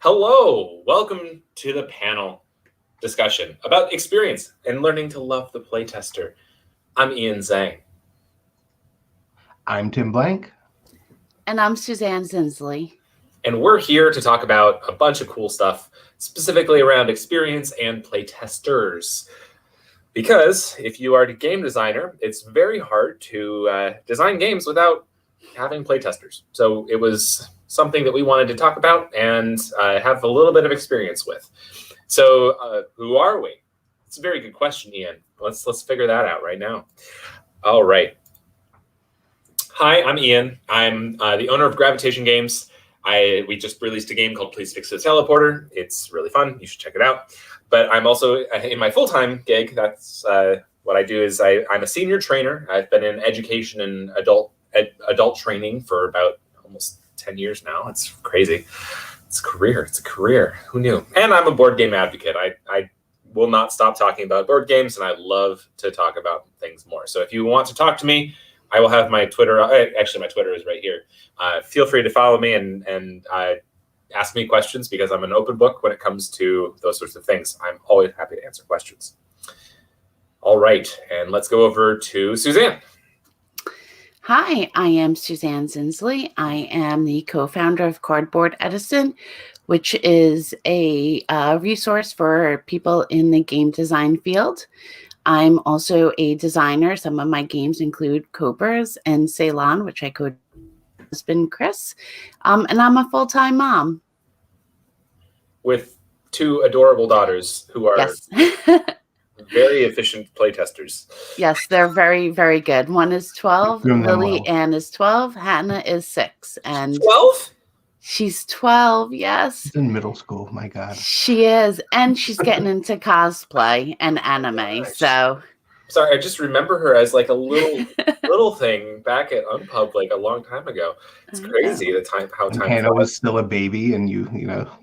Hello, welcome to the panel discussion about experience and learning to love the playtester. I'm Ian Zhang. I'm Tim Blank. And I'm Suzanne Zinsley. And we're here to talk about a bunch of cool stuff, specifically around experience and playtesters. Because if you are a game designer, it's very hard to design games without having playtesters. So it was something that we wanted to talk about and have a little bit of experience with. So who are we? It's a very good question, Ian. Let's figure that out right now. All right. Hi, I'm Ian. I'm the owner of Gravitation Games. We just released a game called Please Fix the Teleporter. It's really fun. You should check it out. But I'm also, in my full-time gig, that's what I do is I'm a senior trainer. I've been in education and adult training for about almost 10 years now. It's crazy. It's a career. Who knew? And I'm a board game advocate. I will not stop talking about board games, and I love to talk about things more. So if you want to talk to me, I will have my Twitter. Actually, my Twitter is right here. Feel free to follow me and ask me questions because I'm an open book when it comes to those sorts of things. I'm always happy to answer questions. All right, and let's go over to Suzanne. Hi, I am Suzanne Zinsley. I am the co-founder of Cardboard Edison, which is a resource for people in the game design field. I'm also a designer. Some of my games include Cobras and Ceylon, which I code with my husband, Chris. And I'm a full-time mom. With two adorable daughters who are very efficient playtesters. Yes, they're very, very good. One is 12. Lily Ann is 12. Hannah is 6. And 12? She's 12, yes. She's in middle school, my God. She is. And she's getting into cosplay and anime. So sorry, I just remember her as like a little thing back at Unpub like a long time ago. It's crazy how time Hannah was still a baby, and you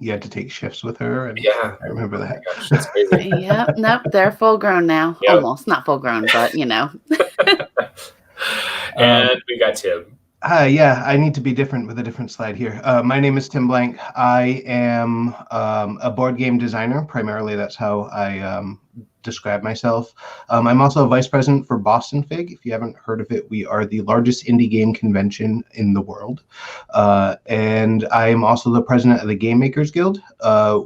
had to take shifts with her. And yeah, I remember that. Oh gosh, that's crazy. Yep, nope, they're full grown now. Yep. Almost not full grown, but And we got Tim. Yeah, I need to be different with a different slide here. My name is Tim Blank. I am a board game designer. Primarily, that's how I describe myself. I'm also a vice president for Boston Fig. If you haven't heard of it, we are the largest indie game convention in the world. And I am also the president of the Game Makers Guild,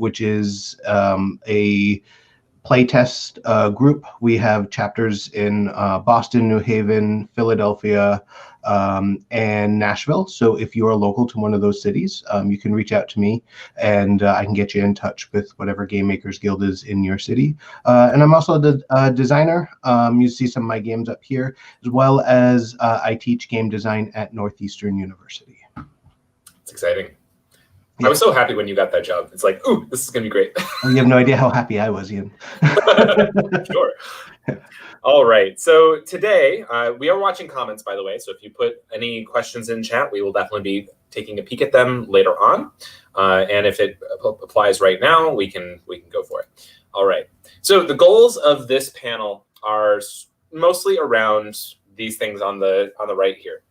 which is a playtest group. We have chapters in Boston, New Haven, Philadelphia, and Nashville. So if you are local to one of those cities, you can reach out to me and I can get you in touch with whatever Game Makers Guild is in your city. And I'm also a designer. You see some of my games up here, as well as I teach game design at Northeastern University. It's exciting. Yeah. I was so happy when you got that job. It's like, ooh, this is going to be great. You have no idea how happy I was, Ian. Sure. All right. So today we are watching comments, by the way. So if you put any questions in chat, we will definitely be taking a peek at them later on. And if it applies right now, we can go for it. All right. So the goals of this panel are mostly around these things on the right here.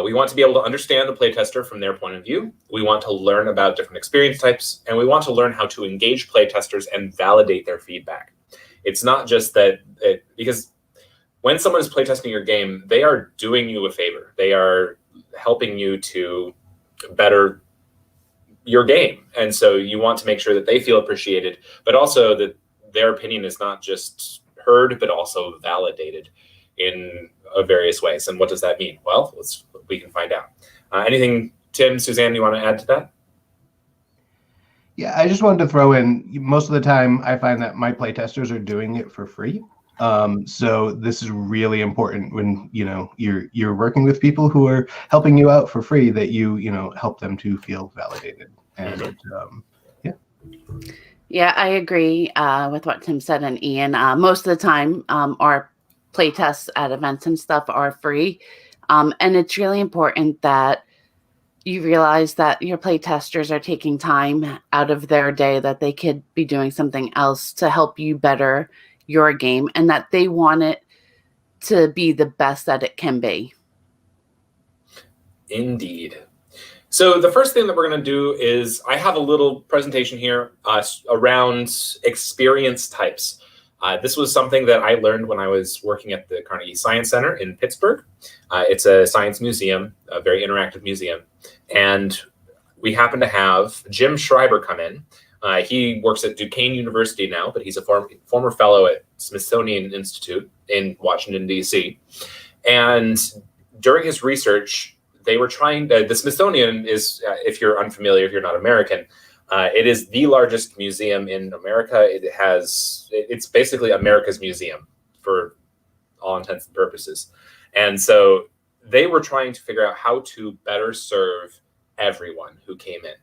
We want to be able to understand the playtester from their point of view. We want to learn about different experience types, and we want to learn how to engage playtesters and validate their feedback. It's not just that, because when someone is playtesting your game, they are doing you a favor. They are helping you to better your game. And so you want to make sure that they feel appreciated, but also that their opinion is not just heard, but also validated in various ways. And what does that mean? Well, we can find out. Anything, Tim, Suzanne, you want to add to that? Yeah, I just wanted to throw in, most of the time I find that my playtesters are doing it for free. So this is really important when you're working with people who are helping you out for free, that you help them to feel validated. And yeah, I agree with what Tim said and Ian. Most of the time, our playtests at events and stuff are free. And it's really important that you realize that your playtesters are taking time out of their day that they could be doing something else to help you better your game, and that they want it to be the best that it can be. Indeed. So the first thing that we're going to do is I have a little presentation here around experience types. This was something that I learned when I was working at the Carnegie Science Center in Pittsburgh. It's a science museum, a very interactive museum. And we happen to have Jim Schreiber come in. He works at Duquesne University now, but he's a former fellow at Smithsonian Institute in Washington, D.C. And during his research, they were trying, the Smithsonian is, if you're unfamiliar, if you're not American, it is the largest museum in America. It's basically America's museum for all intents and purposes. And so they were trying to figure out how to better serve everyone who came in,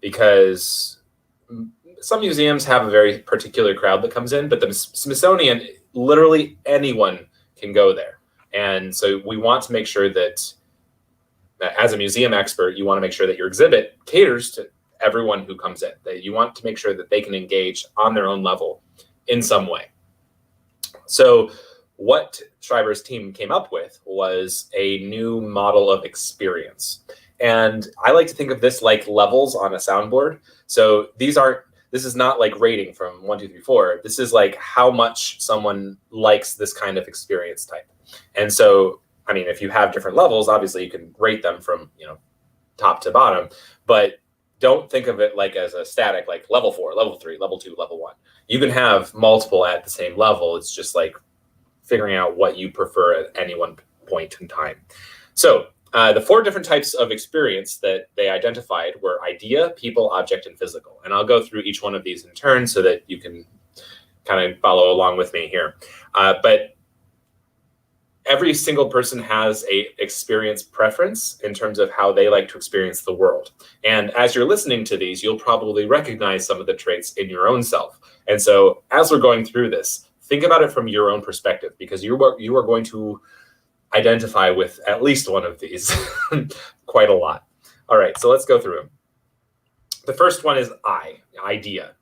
because some museums have a very particular crowd that comes in, but the Smithsonian, literally anyone can go there. And so we want to make sure that as a museum expert, you want to make sure that your exhibit caters to everyone who comes in, that you want to make sure that they can engage on their own level in some way. So what Schreiber's team came up with was a new model of experience. And I like to think of this like levels on a soundboard. So this is not like rating from 1, 2, 3, 4. This is like how much someone likes this kind of experience type. And so, I mean, if you have different levels, obviously you can rate them from, top to bottom, but don't think of it like as a static, like level 4, level 3, level 2, level 1. You can have multiple at the same level. It's just like figuring out what you prefer at any one point in time. So the 4 different types of experience that they identified were idea, people, object, and physical. And I'll go through each one of these in turn so that you can kind of follow along with me here. But every single person has a experience preference in terms of how they like to experience the world. And as you're listening to these, you'll probably recognize some of the traits in your own self. And so as we're going through this, think about it from your own perspective, because you are going to identify with at least one of these quite a lot. All right, so let's go through them. The first one is idea.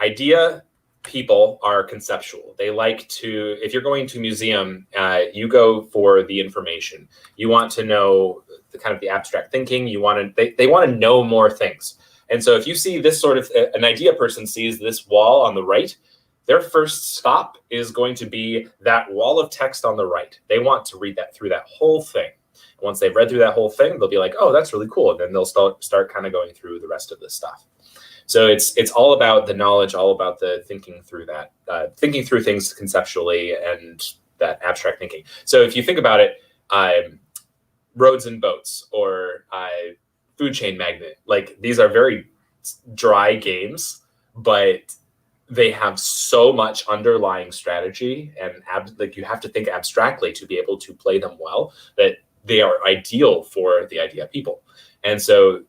Idea people are conceptual. They like to, if you're going to a museum, you go for the information. You want to know the kind of the abstract thinking. They want to know more things. And so if you see this sort of, an idea person sees this wall on the right, their first stop is going to be that wall of text on the right. They want to read that through that whole thing. Once they've read through that whole thing, they'll be like, oh, that's really cool. And then they'll start kind of going through the rest of this stuff. So it's all about the knowledge, all about the thinking through that, thinking through things conceptually and that abstract thinking. So if you think about it, roads and boats or food chain magnet, like these are very dry games, but they have so much underlying strategy and like you have to think abstractly to be able to play them well, that they are ideal for the idea people. And so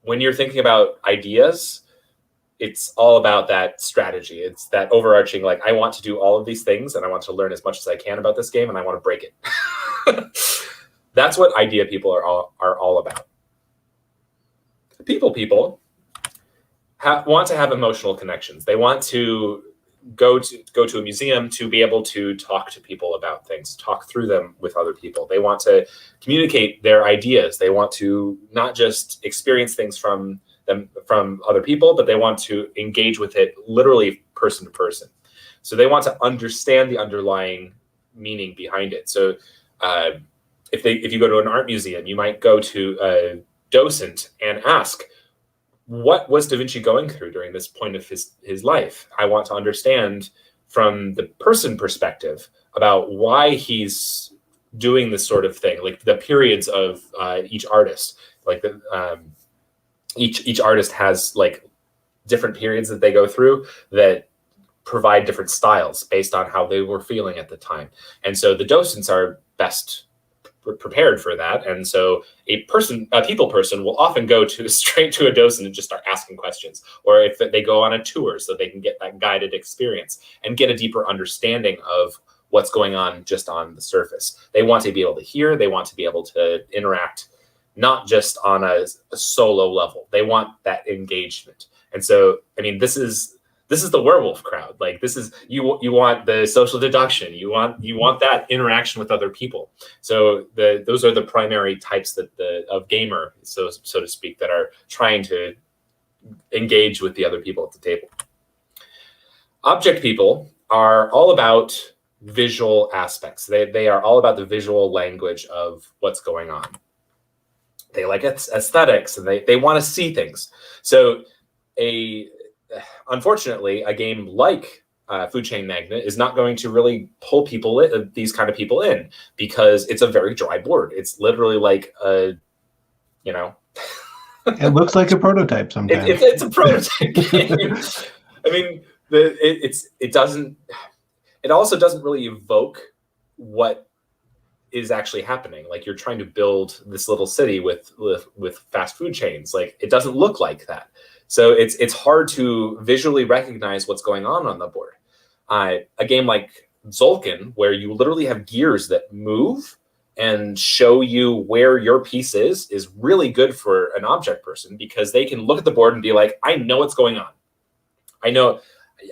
when you're thinking about ideas, it's all about that strategy. It's that overarching, like, I want to do all of these things and I want to learn as much as I can about this game and I want to break it. That's what idea people are all about. People want to have emotional connections. They want to go to a museum to be able to talk to people about things, talk through them with other people. They want to communicate their ideas. They want to not just experience things from other people, but they want to engage with it literally person to person. So they want to understand the underlying meaning behind it. So if you go to an art museum, you might go to a docent and ask, what was Da Vinci going through during this point of his life? I want to understand from the person perspective about why he's doing this sort of thing, like the periods of each artist. Like each artist has like different periods that they go through that provide different styles based on how they were feeling at the time. And so the docents are best prepared for that. And so a people person will often go straight to a docent and just start asking questions, or if they go on a tour so they can get that guided experience and get a deeper understanding of what's going on just on the surface. They want to be able to hear, they want to be able to interact, not just on a solo level. They want that engagement. And so, I mean, this is this is the werewolf crowd. Like this is you want the social deduction. You want that interaction with other people. So those are the primary types of gamer, so to speak, that are trying to engage with the other people at the table. Object people are all about visual aspects. They are all about the visual language of what's going on. They like aesthetics, and they want to see things. So unfortunately, a game like Food Chain Magnate is not going to really pull these kind of people in, because it's a very dry board. It's literally like a, It looks like a prototype sometimes. It's a prototype game. I mean, it also doesn't really evoke what is actually happening. Like, you're trying to build this little city with fast food chains. Like, it doesn't look like that. So it's hard to visually recognize what's going on the board. A game like Zolkin, where you literally have gears that move and show you where your piece is really good for an object person, because they can look at the board and be like, I know what's going on. I know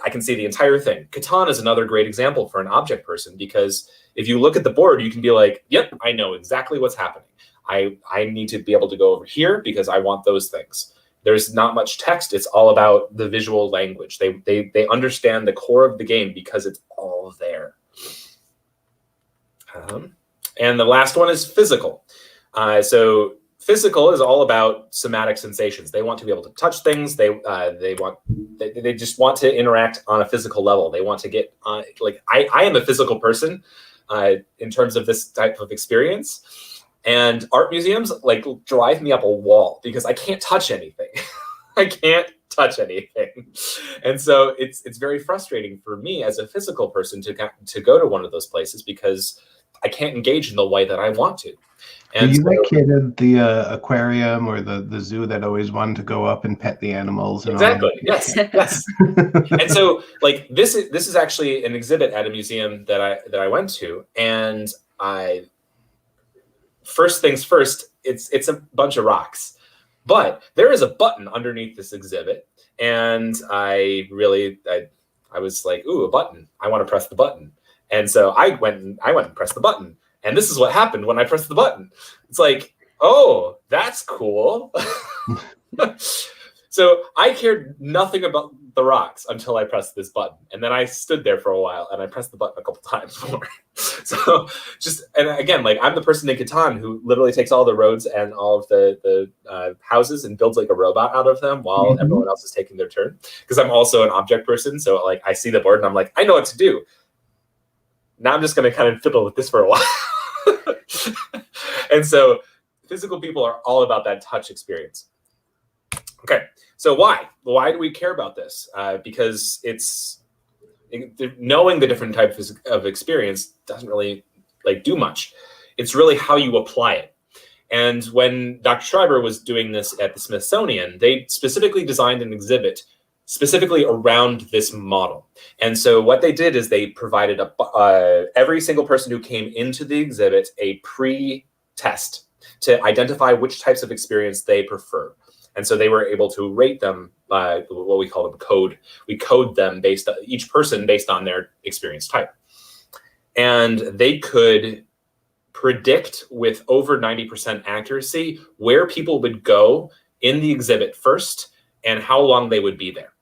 I can see the entire thing. Catan is another great example for an object person, because if you look at the board, you can be like, yep, I know exactly what's happening. I need to be able to go over here because I want those things. There's not much text. It's all about the visual language. They understand the core of the game because it's all there. And the last one is physical. So physical is all about somatic sensations. They want to be able to touch things. They just want to interact on a physical level. They want to get I am a physical person in terms of this type of experience. And art museums like drive me up a wall because I can't touch anything. I can't touch anything. And so it's very frustrating for me as a physical person to go to one of those places, because I can't engage in the way that I want to. And Are you that kid at the aquarium or the zoo that always wanted to go up and pet the animals? And exactly. Yes. And so, like, this is actually an exhibit at a museum that I went to, and first things first, it's a bunch of rocks, but there is a button underneath this exhibit, and I was like, ooh, a button. I want to press the button. And so I went and pressed the button. And this is what happened when I pressed the button. It's like, oh, that's cool. So I cared nothing about the rocks until I pressed this button. And then I stood there for a while and I pressed the button a couple times more. So and again, like, I'm the person in Catan who literally takes all the roads and all of the houses and builds like a robot out of them while everyone else is taking their turn. Because I'm also an object person. So like, I see the board and I'm like, I know what to do. Now I'm just going to kind of fiddle with this for a while. And so physical people are all about that touch experience. Okay, so why? Why do we care about this? Because knowing the different types of experience doesn't really do much. It's really how you apply it. And when Dr. Schreiber was doing this at the Smithsonian, they specifically designed an exhibit specifically around this model. And so what they did is they provided every single person who came into the exhibit a pre-test to identify which types of experience they prefer. And so they were able to rate them by what we call them code. We code them each person based on their experience type. And they could predict with over 90% accuracy where people would go in the exhibit first and how long they would be there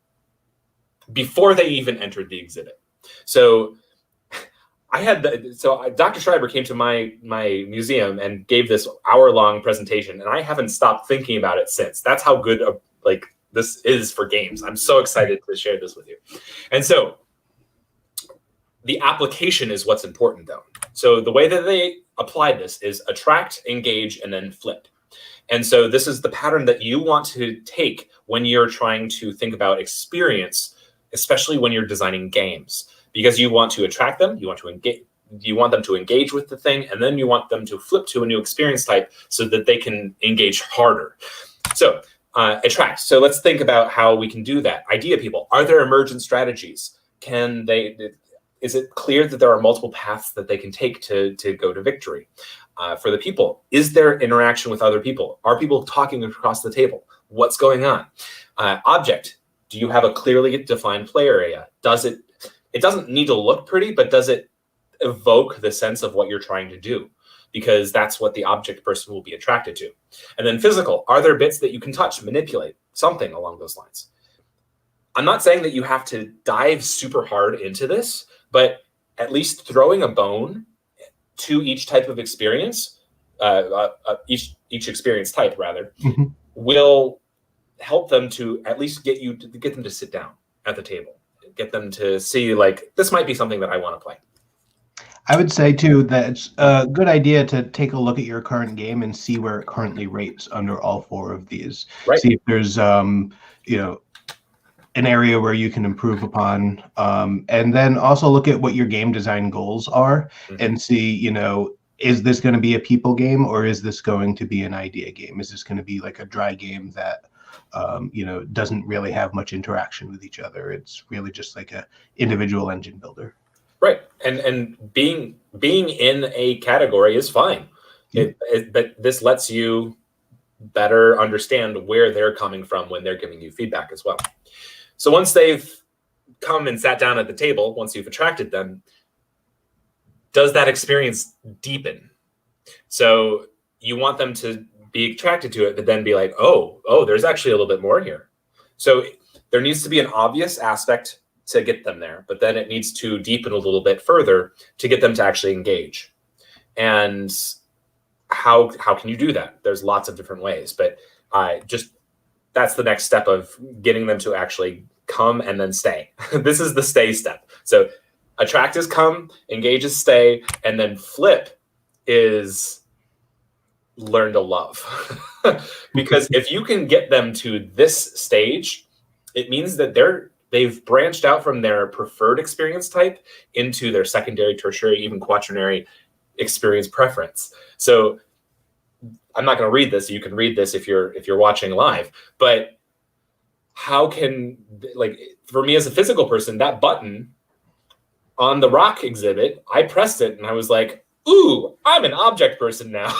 before they even entered the exhibit. So Dr. Schreiber came to my museum and gave this hour-long presentation, and I haven't stopped thinking about it since. That's how good this is for games. I'm so excited to share this with you. And so the application is what's important, though. So the way that they apply this is attract, engage, and then flip. And so this is the pattern that you want to take when you're trying to think about experience, especially when you're designing games, because you want to attract them, you want them to engage with the thing, and then you want them to flip to a new experience type so that they can engage harder. So attract. So let's think about how we can do that. Idea people. Are there emergent strategies? Is it clear that there are multiple paths that they can take to go to victory? For the people, is there interaction with other people? Are people talking across the table? What's going on? Object. Do you have a clearly defined play area? It doesn't need to look pretty, but does it evoke the sense of what you're trying to do? Because that's what the object person will be attracted to. And then physical, are there bits that you can touch, manipulate, something along those lines? I'm not saying that you have to dive super hard into this, but at least throwing a bone to each type of experience, each experience type rather, will help them to at least get them to sit down at the table, get them to see like, this might be something that I want to play. I would say too that it's a good idea to take a look at your current game and see where it currently rates under all 4 of these. Right. See if there's an area where you can improve upon, and then also look at what your game design goals are and see, is this going to be a people game or is this going to be an idea game? Is this going to be like a dry game that doesn't really have much interaction with each other? It's really just like a individual engine builder. Right, and being in a category is fine, but this lets you better understand where they're coming from when they're giving you feedback as well. So once they've come and sat down at the table, once you've attracted them, does that experience deepen? So you want them to be attracted to it, but then be like, oh, there's actually a little bit more here. So there needs to be an obvious aspect to get them there, but then it needs to deepen a little bit further to get them to actually engage. And how can you do that? There's lots of different ways, but that's the next step of getting them to actually come and then stay. This is the stay step. So attract is come, engage is stay, and then flip is learn to love. Because if you can get them to this stage, it means that they've branched out from their preferred experience type into their secondary, tertiary, even quaternary experience preference. So I'm not going to read this. You can read this if you're watching live. But how can, like, for me as a physical person, that button on the rock exhibit, I pressed it and I was like, ooh, I'm an object person now.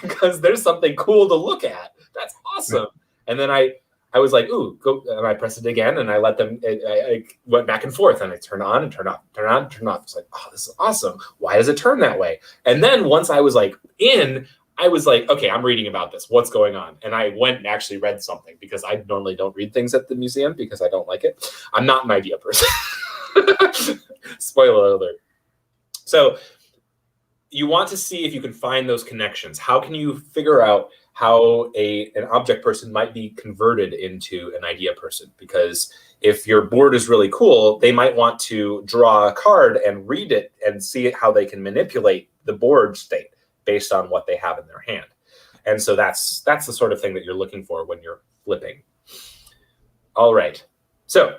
Because there's something cool to look at. That's awesome. And then I was like, ooh, go, and I pressed it again, and I let them, I went back and forth, and I turned on and turned off, turn on, turn off. It's like, oh, this is awesome. Why does it turn that way? And then once I was like in, I was like, okay, I'm reading about this. What's going on? And I went and actually read something, because I normally don't read things at the museum because I don't like it. I'm not an idea person. Spoiler alert. So you want to see if you can find those connections. How can you figure out how an object person might be converted into an idea person? Because if your board is really cool, they might want to draw a card and read it and see how they can manipulate the board state based on what they have in their hand. And so that's the sort of thing that you're looking for when you're flipping. All right. So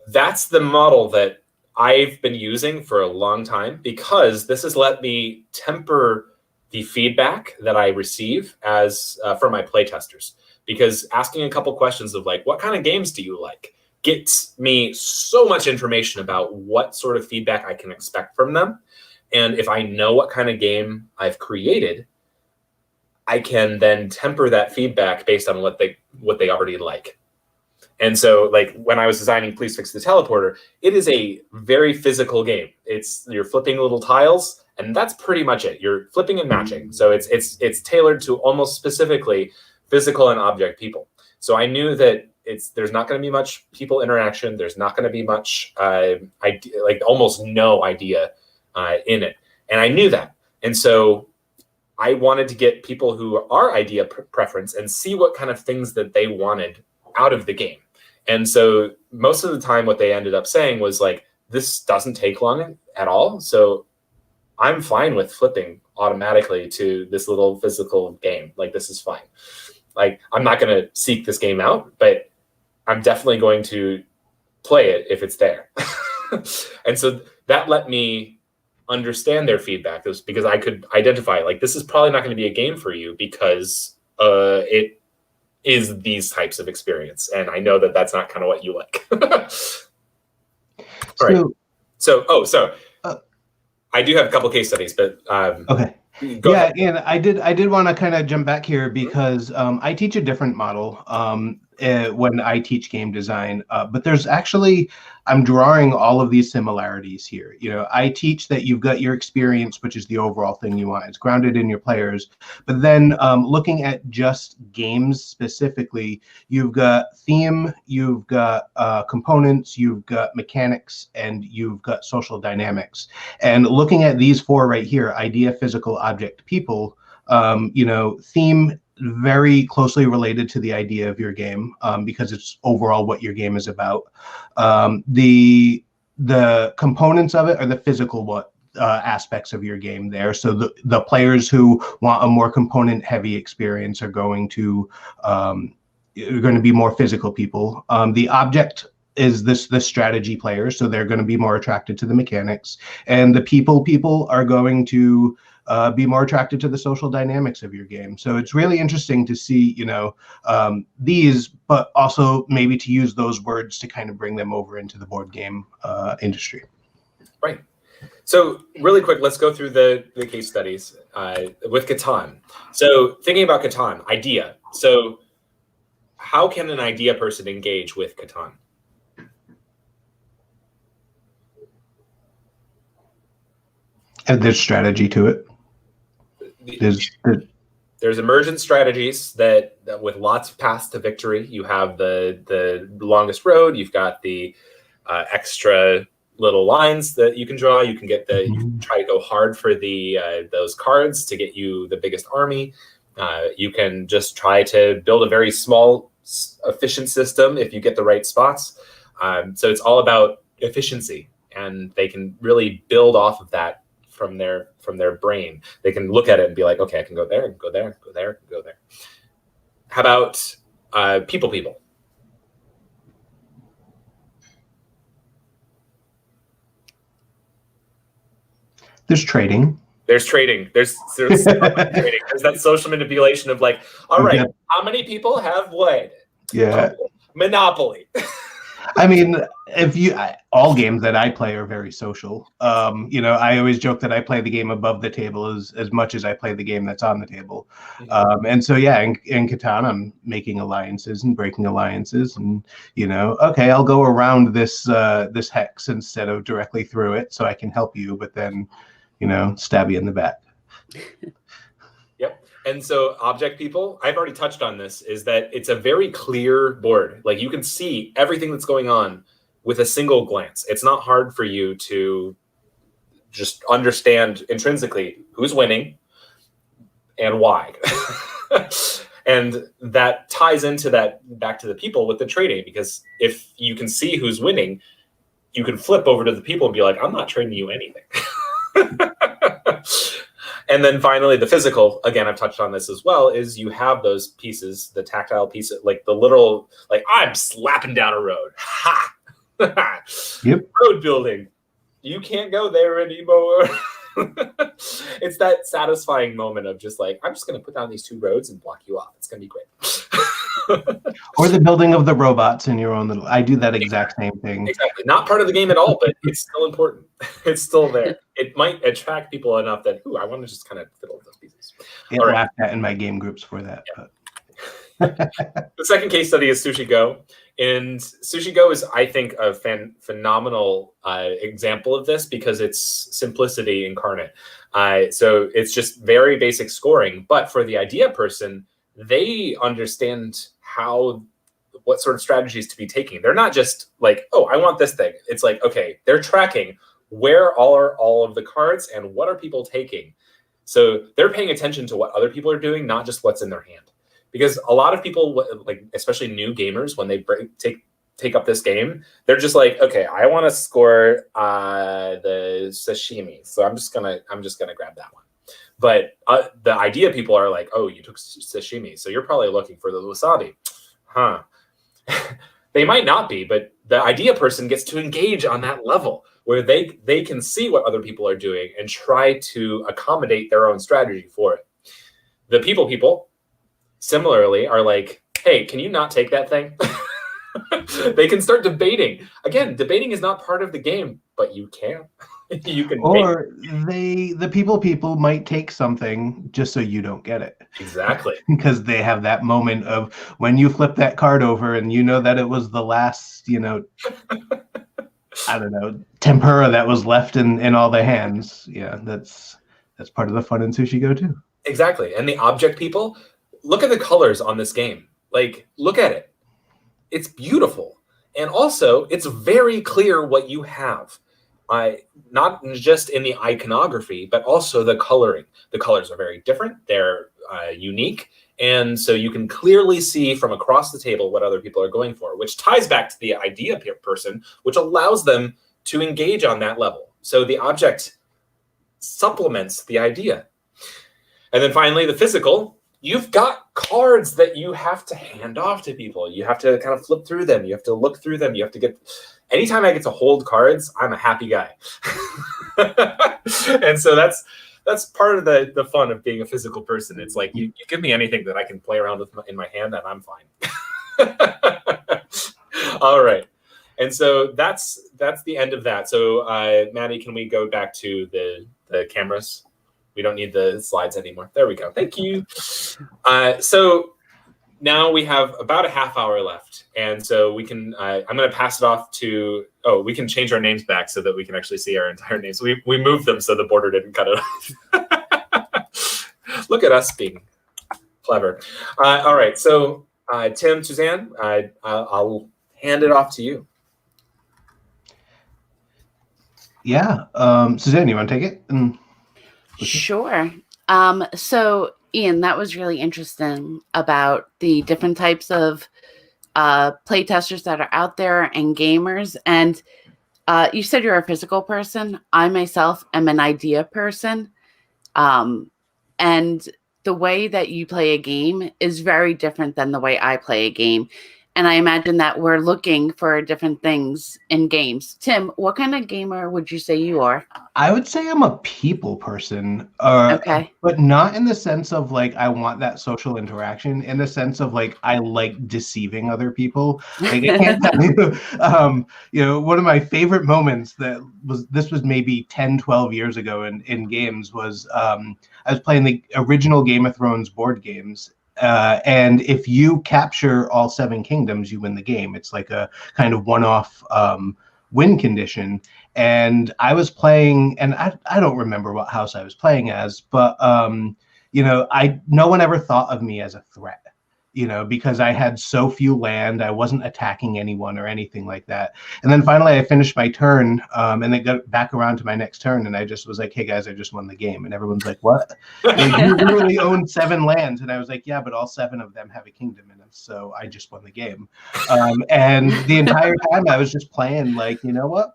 that's the model that I've been using for a long time, because this has let me temper the feedback that I receive as from my playtesters. Because asking a couple questions of like, what kind of games do you like, gets me so much information about what sort of feedback I can expect from them. And if I know what kind of game I've created, I can then temper that feedback based on what they already like. And so, like, when I was designing Please Fix the Teleporter, it is a very physical game. You're flipping little tiles, and that's pretty much it. You're flipping and matching. So it's tailored to almost specifically physical and object people. So I knew that there's not going to be much people interaction. There's not going to be much almost no idea in it, and I knew that. And so I wanted to get people who are idea preference and see what kind of things that they wanted out of the game. And so most of the time what they ended up saying was like, this doesn't take long at all. So I'm fine with flipping automatically to this little physical game. Like, this is fine. Like, I'm not going to seek this game out, but I'm definitely going to play it if it's there. And so that let me understand their feedback, because I could identify, like, this is probably not going to be a game for you because it is these types of experience. And I know that that's not kind of what you like. All right. So I do have a couple case studies, but okay. Go yeah, ahead. and I did want to kind of jump back here because I teach a different model. when I teach game design. But there's actually, I'm drawing all of these similarities here. You know, I teach that you've got your experience, which is the overall thing you want. It's grounded in your players. But then looking at just games specifically, you've got theme, you've got components, you've got mechanics, and you've got social dynamics. And looking at these four right here, idea, physical, object, people, you know, theme very closely related to the idea of your game, because it's overall what your game is about. The components of it are the physical aspects of your game there. So the players who want a more component heavy experience are going to be more physical people. The object is the strategy players, so they're going to be more attracted to the mechanics, and the people are going to be more attracted to the social dynamics of your game. So it's really interesting to see, you know, these, but also maybe to use those words to kind of bring them over into the board game industry. Right. So really quick, let's go through the case studies with Catan. So thinking about Catan, idea. So how can an idea person engage with Catan? And there's strategy to it. There's emergent strategies that with lots of paths to victory. You have the longest road. You've got the extra little lines that you can draw. You can get you can try to go hard for those cards to get you the biggest army. You can just try to build a very small, efficient system if you get the right spots. So it's all about efficiency, and they can really build off of that from their brain. They can look at it and be like, okay, I can go there and go there, go there, go there. How about people? There's trading. There's trading. There's trading. There's that social manipulation of like, all right, how many people have what? Yeah. Oh, Monopoly. I mean, all games that I play are very social. You know, I always joke that I play the game above the table as much as I play the game that's on the table. And so, yeah, in Catan, I'm making alliances and breaking alliances, and you know, okay, I'll go around this hex instead of directly through it, so I can help you, but then, you know, stab you in the back. Yep. And so object people, I've already touched on this, is that it's a very clear board. Like you can see everything that's going on with a single glance. It's not hard for you to just understand intrinsically who's winning and why. And that ties into that back to the people with the trading, because if you can see who's winning, you can flip over to the people and be like, I'm not trading you anything. And then finally, the physical, again, I've touched on this as well, is you have those pieces, the tactile pieces, like the literal, like I'm slapping down a road. Ha! Yep. Road building. You can't go there anymore. It's that satisfying moment of just like, I'm just going to put down these two roads and block you off. It's going to be great. Or the building of the robots in your own little, I do that exact same thing. Exactly. Not part of the game at all, but it's still important. It's still there. It might attract people enough that, ooh, I want to just kind of fiddle with those pieces. Get laughed at in my game groups for that. Yeah. The second case study is Sushi Go. And Sushi Go is, I think, a phenomenal example of this because it's simplicity incarnate. So it's just very basic scoring. But for the idea person, they understand what sort of strategies to be taking. They're not just like, oh, I want this thing. It's like, okay, they're tracking where are all of the cards and what are people taking. So they're paying attention to what other people are doing, not just what's in their hand. Because a lot of people, like especially new gamers, when they take up this game, they're just like, okay, I want to score the sashimi, so I'm just gonna grab that one. But the idea people are like, oh, you took sashimi, so you're probably looking for the wasabi, huh? They might not be, but the idea person gets to engage on that level where they can see what other people are doing and try to accommodate their own strategy for it. The people similarly are like, hey, can you not take that thing? They can start debating. Again, debating is not part of the game, but you can. You can make Or the people might take something just so you don't get it. exactly. Because they have that moment of when you flip that card over and you know that it was the last, I don't know, tempura that was left in all the hands. Yeah, that's part of the fun in Sushi Go too. Exactly. And the object people, look at the colors on this game. Like, look at it. It's beautiful. And also, it's very clear what you have. Not just in the iconography, but also the coloring. The colors are very different. They're unique. And so you can clearly see from across the table what other people are going for, which ties back to the idea person, which allows them to engage on that level. So the object supplements the idea. And then finally, the physical, you've got cards that you have to hand off to people. You have to kind of flip through them. You have to look through them. You have to get, anytime I get to hold cards, I'm a happy guy. And so that's part of the fun of being a physical person. It's like, you give me anything that I can play around with in my hand and I'm fine. All right. And so that's the end of that. So Maddie, can we go back to the cameras? We don't need the slides anymore. There we go. Thank you. So now we have about a half hour left. And so we can, I'm going to pass it off to, we can change our names back so that we can actually see our entire names. We moved them so the border didn't cut it off. Look at us being clever. All right. So Tim, Suzanne, I'll hand it off to you. Yeah. Suzanne, you want to take it? Sure. So Ian, that was really interesting about the different types of playtesters that are out there and gamers. And you said you're a physical person. I myself am an idea person. And the way that you play a game is very different than the way I play a game. And I imagine that we're looking for different things in games. Tim, what kind of gamer would you say you are? I would say I'm a people person. Okay. But not in the sense of like I want that social interaction. In the sense of like I like deceiving other people. Like I can't tell you, one of my favorite moments this was maybe 10, 12 years ago in games was I was playing the original Game of Thrones board games. And if you capture all 7 kingdoms, you win the game. It's like a kind of one-off win condition. And I was playing, and I don't remember what house I was playing as, but no one ever thought of me as a threat. Because I had so few land, I wasn't attacking anyone or anything like that. And then finally I finished my turn, and then got back around to my next turn, and I just was like, hey guys, I just won the game. And everyone's like, what? You literally own 7 lands. And I was like, yeah, but all 7 of them have a kingdom in them. So I just won the game. And the entire time I was just playing like, you know what?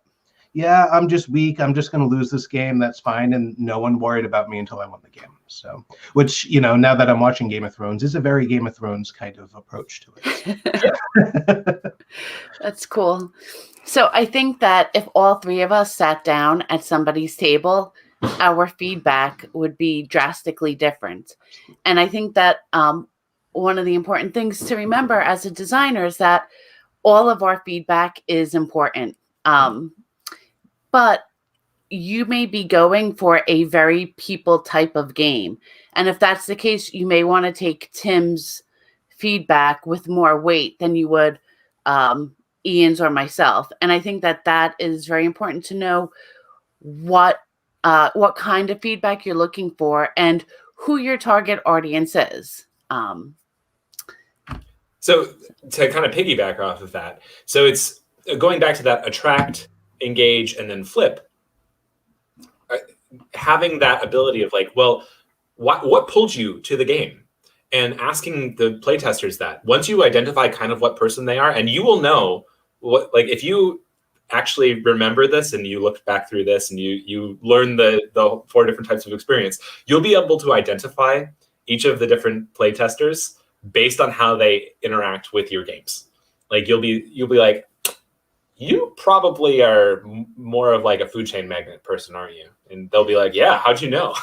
Yeah, I'm just weak. I'm just going to lose this game. That's fine. And no one worried about me until I won the game. So, which, now that I'm watching Game of Thrones is a very Game of Thrones kind of approach to it. That's cool. So I think that if all 3 of us sat down at somebody's table, our feedback would be drastically different. And I think that one of the important things to remember as a designer is that all of our feedback is important. But you may be going for a very people type of game. And if that's the case, you may want to take Tim's feedback with more weight than you would Ian's or myself. And I think that is very important to know what kind of feedback you're looking for and who your target audience is. So to kind of piggyback off of that, so it's going back to that attract, engage, and then flip. Having that ability of like, well, what pulled you to the game? And asking the playtesters that. Once you identify kind of what person they are, and you will know what, like if you actually remember this and you look back through this and you learn the 4 different types of experience, you'll be able to identify each of the different playtesters based on how they interact with your games. Like you'll be like, you probably are more of like a food chain magnet person, aren't you? And they'll be like, yeah, how'd you know?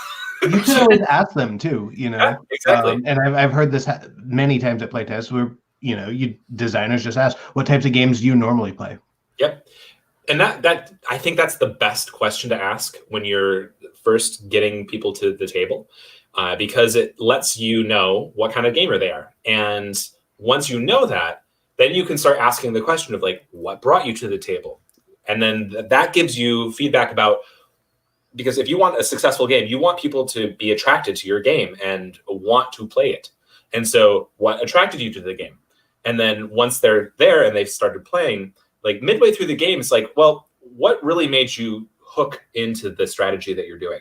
You can always ask them too, Yeah, exactly. And I've heard this many times at playtests where, you designers just ask, what types of games do you normally play? Yep. And that I think that's the best question to ask when you're first getting people to the table, because it lets you know what kind of gamer they are. And once you know that, then you can start asking the question of like, what brought you to the table? And then that gives you feedback about, because if you want a successful game, you want people to be attracted to your game and want to play it. And so what attracted you to the game? And then once they're there and they've started playing, like midway through the game, it's like, well, what really made you hook into the strategy that you're doing?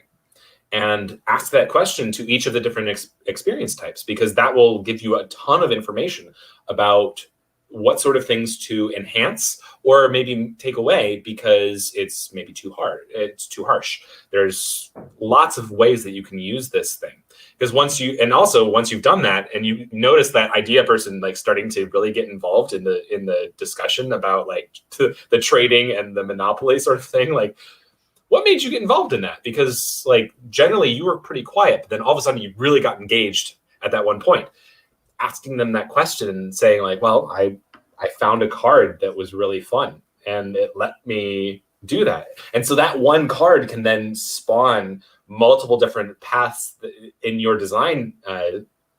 And ask that question to each of the different experience types, because that will give you a ton of information about what sort of things to enhance or maybe take away because it's maybe too hard. It's too harsh. There's lots of ways that you can use this thing. Because once you've done that and you notice that idea person like starting to really get involved in the discussion about like the trading and the monopoly sort of thing, like what made you get involved in that? Because like generally you were pretty quiet, but then all of a sudden you really got engaged at that one point. Asking them that question and saying like, well, I found a card that was really fun and it let me do that. And so that one card can then spawn multiple different paths in your design,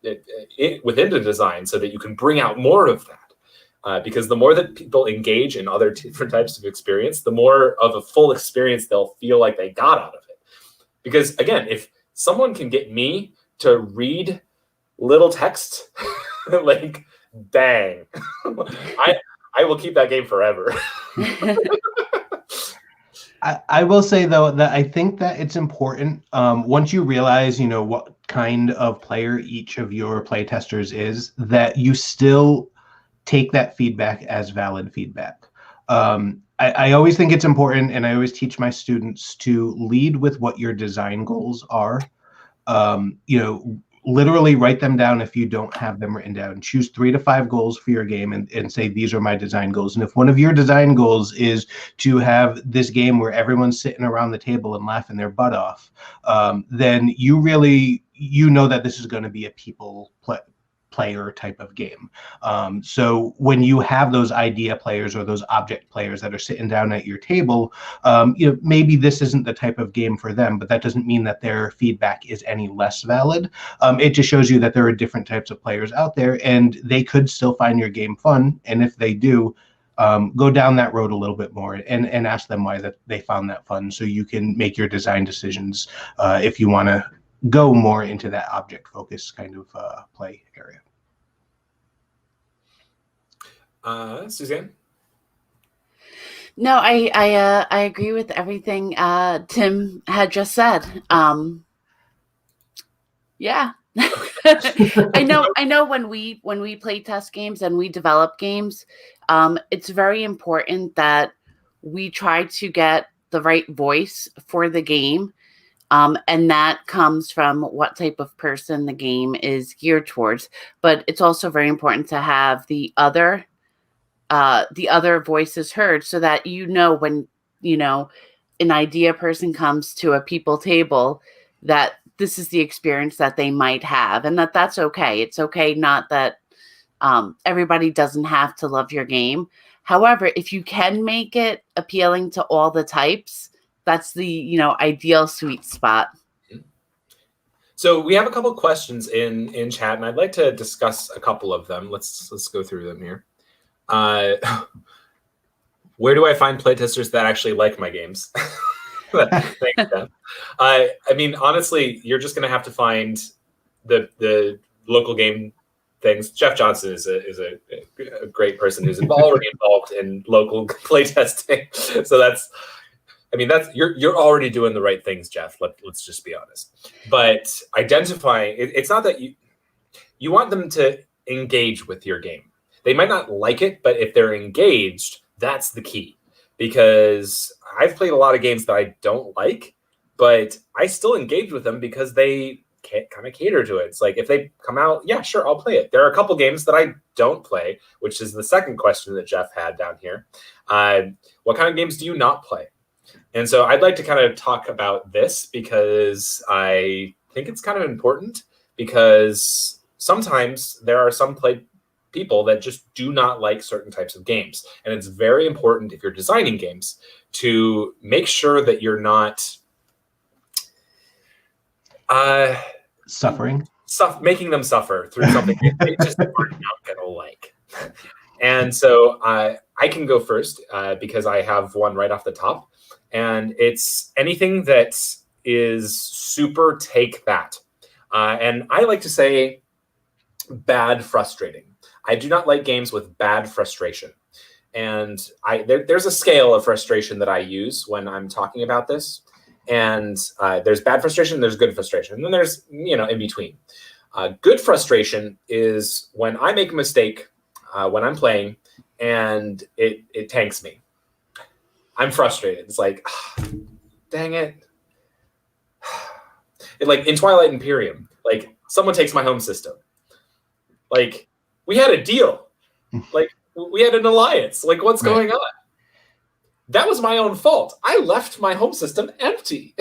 within the design, so that you can bring out more of that. Because the more that people engage in other different types of experience, the more of a full experience they'll feel like they got out of it. Because again, if someone can get me to read little text, like, dang, I will keep that game forever. I will say though that I think that it's important, once you realize, you know, what kind of player each of your playtesters is, that you still take that feedback as valid feedback. I always think it's important, and I always teach my students to lead with what your design goals are. You know, literally write them down if you don't have them written down. Choose 3 to 5 goals for your game and say, these are my design goals. And if one of your design goals is to have this game where everyone's sitting around the table and laughing their butt off, then you know that this is going to be a people player type of game. So when you have those idea players or those object players that are sitting down at your table, you know, maybe this isn't the type of game for them, but that doesn't mean that their feedback is any less valid. It just shows you that there are different types of players out there, and they could still find your game fun. And if they do, go down that road a little bit more and ask them why that they found that fun, so you can make your design decisions if you want to go more into that object focus kind of play area. Suzanne? No, I agree with everything Tim had just said. Yeah. I know when we play test games and we develop games, it's very important that we try to get the right voice for the game. And that comes from what type of person the game is geared towards. But it's also very important to have the other voices heard, so that, you know, when, you know, an idea person comes to a people table, that this is the experience that they might have, and that's okay. It's okay not that everybody doesn't have to love your game. However, if you can make it appealing to all the types, that's the, you know, ideal sweet spot. So we have a couple of questions in chat, and I'd like to discuss a couple of them. Let's go through them here. Where do I find playtesters that actually like my games? Thanks, Dan. I mean, honestly, you're just going to have to find the local game things. Jeff Johnson is a great person who's already involved in local playtesting. So that's you're already doing the right things, Jeff. Let's just be honest. But identifying, it's not that you want them to engage with your game. They might not like it, but if they're engaged, that's the key. Because I've played a lot of games that I don't like, but I still engage with them because they kind of cater to it. It's like if they come out, yeah, sure, I'll play it. There are a couple games that I don't play, which is the second question that Jeff had down here. What kind of games do you not play? And so I'd like to kind of talk about this because I think it's kind of important, because sometimes there are some people that just do not like certain types of games. And it's very important if you're designing games to make sure that you're not suffering, making them suffer through something they just are not going to like. And so I can go first because I have one right off the top. And it's anything that is super take that. And I like to say bad frustrating. I do not like games with bad frustration. And there's a scale of frustration that I use when I'm talking about this. And there's bad frustration, there's good frustration, and then there's, in between. Good frustration is when I make a mistake when I'm playing and it tanks me. I'm frustrated. It's like, dang it. Like in Twilight Imperium, like someone takes my home system. Like we had a deal. Like we had an alliance. Like what's going on? That was my own fault. I left my home system empty.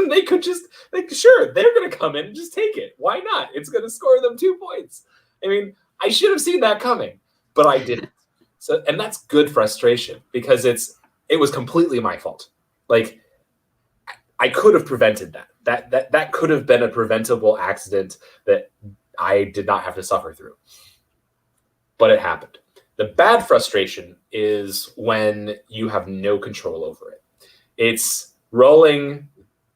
They could just, sure, they're going to come in and just take it. Why not? It's going to score them 2 points. I mean, I should have seen that coming, but I didn't. So, and that's good frustration because it was completely my fault. Like I could have prevented that. That could have been a preventable accident that I did not have to suffer through. But it happened. The bad frustration is when you have no control over it. It's rolling